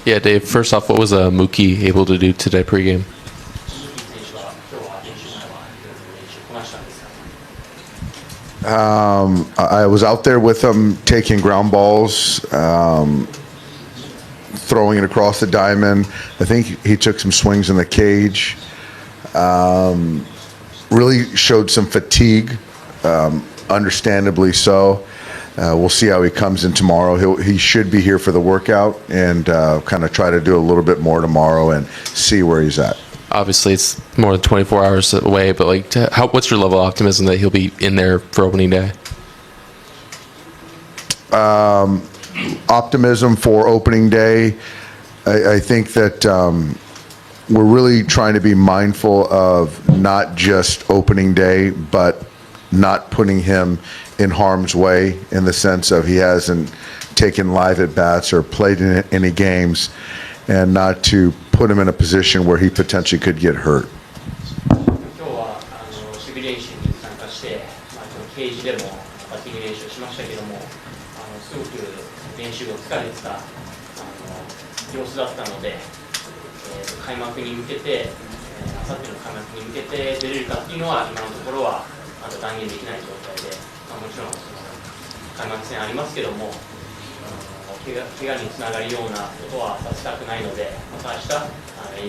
Yeah, Dave, first off, what was Mookie able to do today pregame? 鈴木選手は今日は練習前はどういう練習こなしたんですか？ I was out there with him taking ground balls, throwing it across the diamond. I think he took some swings in the cage. Really showed some fatigue, understandably so. We'll see how he comes in tomorrow. He should be here for the workout and kind of try to do a little bit more tomorrow and see where he's at. Obviously, it's more than 24 hours away, but what's your level of optimism that he'll be in there for opening day? Optimism for opening day. I think that we're really trying to be mindful of not just opening day, but not putting him in harm's way in the sense of he hasn't taken live at bats or played in any games, and not to put him in a position where he potentially could get hurt. 今日は守備練習に参加して、ケージでもバッティング練習をしましたけども、すごく練習が疲れてた様子だったので、開幕に向けて、あさっての開幕に向けて出れるかっていうのは今のところはまだ断言できない状態で、もちろん開幕戦ありますけども、怪我につながるようなことはさせたくないので、また明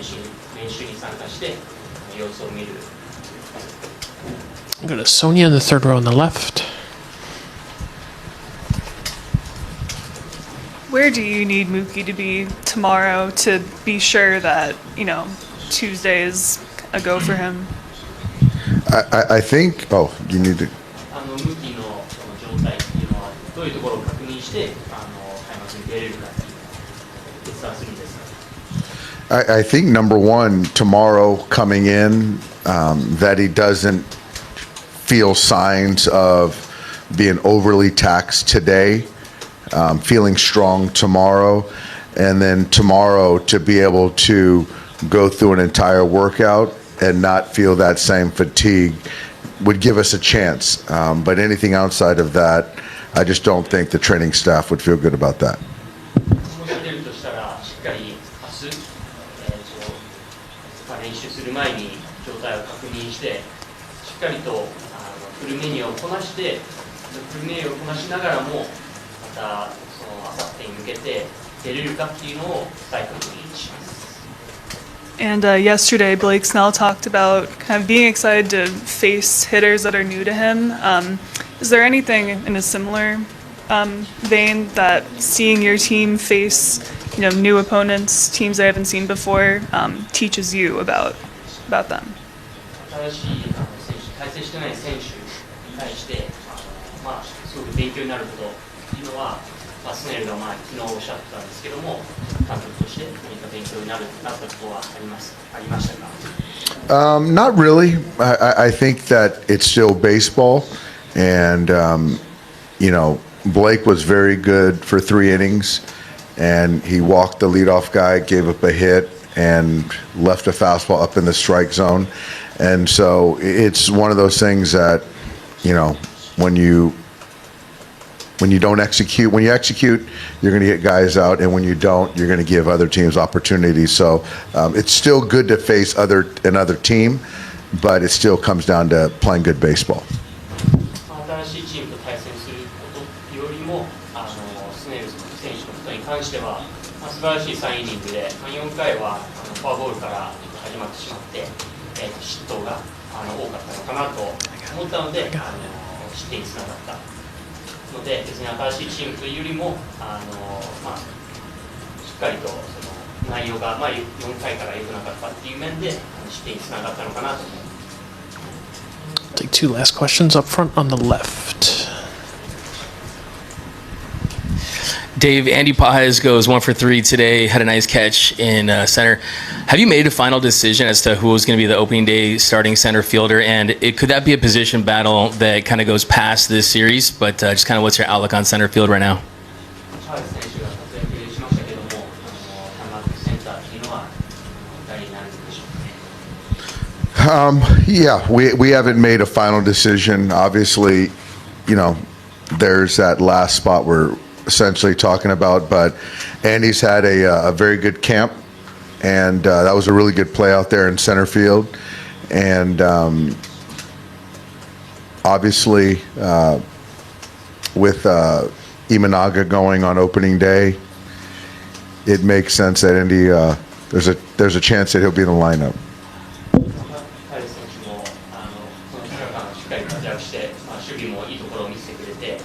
日練習に参加して様子を見る。Go to Sonia in the third row on the left. Where do you need Mookie to be tomorrow to be sure that, Tuesday is a go for him? I think. Oh, you need to. ムーキーのその状態っていうのはどういうところを確認して開幕に出れるかっていうのを決断するんですか？ I think number one, tomorrow coming in, that he doesn't feel signs of being overly taxed today, feeling strong tomorrow, and then tomorrow to be able to go through an entire workout and not feel that same fatigue would give us a chance. But anything outside of that, I just don't think the training staff would feel good about that. もし出るとしたらしっかり明日、練習する前に状態を確認してしっかりとフルメニューをこなしてフルメニューをこなしながらもまたその明後日に向けて出れるかっていうのを再確認します。 And yesterday, Blake Snell talked about kind of being excited to face hitters that are new to him. Is there anything in a similar vein that seeing your team face, new opponents, teams they haven't seen before, teaches you about them? 新しい選手、対戦してない選手に対してすごく勉強になることっていうのは、スネルが昨日おっしゃってたんですけども、監督として何か勉強になったことはありましたか？ Not really. I think that it's still baseball, and Blake was very good for 3 innings, and he walked the leadoff guy, gave up a hit, and left a fastball up in the strike zone. And so it's one of those things that, when you don't execute, when you execute, you're going to get guys out, and when you don't, you're going to give other teams opportunities. So it's still good to face another team, but it still comes down to playing good baseball. 新しいチームと対戦することよりもスネル選手のことに関しては、素晴らしい3イニングで、4回はフォアボールから始まってしまって、失投が多かったのかなと思ったので、失点につながったので、別に新しいチームというよりもしっかりとその内容が4回から良くなかったっていう面で失点につながったのかなと思います。 Take 2 last questions up front on the left. Dave, Andy Pajes goes 1 for 3 today, had a nice catch in center. Have you made a final decision as to who is going to be the opening day starting center fielder? And could that be a position battle that kind of goes past this series? But just kind of what's your outlook on center field right now? チャールズ選手が活躍しましたけども、開幕センターっていうのは誰になるんでしょうかね。Yeah, we haven't made a final decision. Obviously, there's that last spot where essentially talking about. But Andy's had a very good camp, and that was a really good play out there in center field. And obviously, with Imanaga going on opening day, it makes sense that Andy, there's a chance that he'll be in the lineup. タイル選手もその期間しっかり活躍して、守備もいいところを見せてくれて、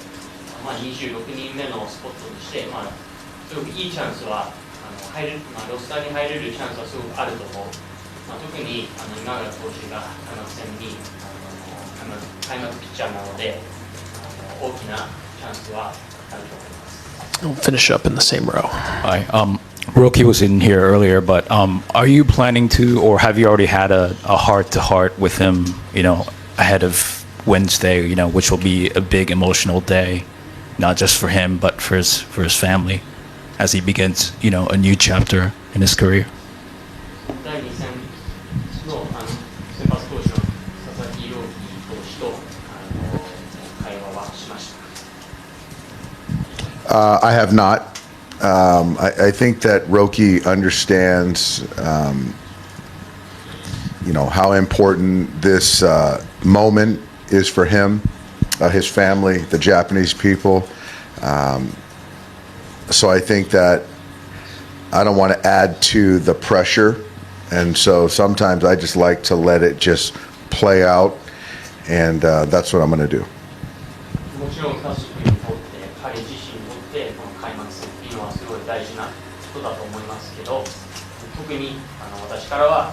26人目のスポットにして、すごくいいチャンスはロスターに入れるチャンスはすごくあると思う。特に今永投手が開幕戦に開幕ピッチャーなので、大きなチャンスはあると思います。 We'll finish up in the same row. Hi. Roki was in here earlier, but are you planning to, or have you already had a heart-to-heart with him, ahead of Wednesday, which will be a big emotional day, not just for him, but for his family, as he begins, a new chapter in his career? 第2戦の先発投手の佐々木朗希投手と会話はしました。 I have not. I think that Roki understands, how important this moment is for him, his family, the Japanese people. So I think that I don't want to add to the pressure. And so sometimes I just like to let it just play out. And that's what I'm going to do. もちろんカス君にとって、彼自身にとってこの開幕戦っていうのはすごい大事なことだと思いますけど、特に私からは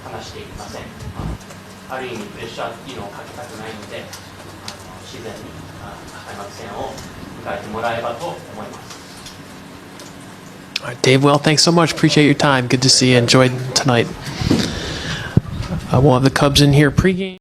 話していません。ある意味プレッシャーっていうのをかけたくないので、自然に開幕戦を迎えてもらえばと思います。 All right, Dave, well, thanks so much. Appreciate your time. Good to see you. Enjoyed tonight. We'll have the Cubs in here pregame.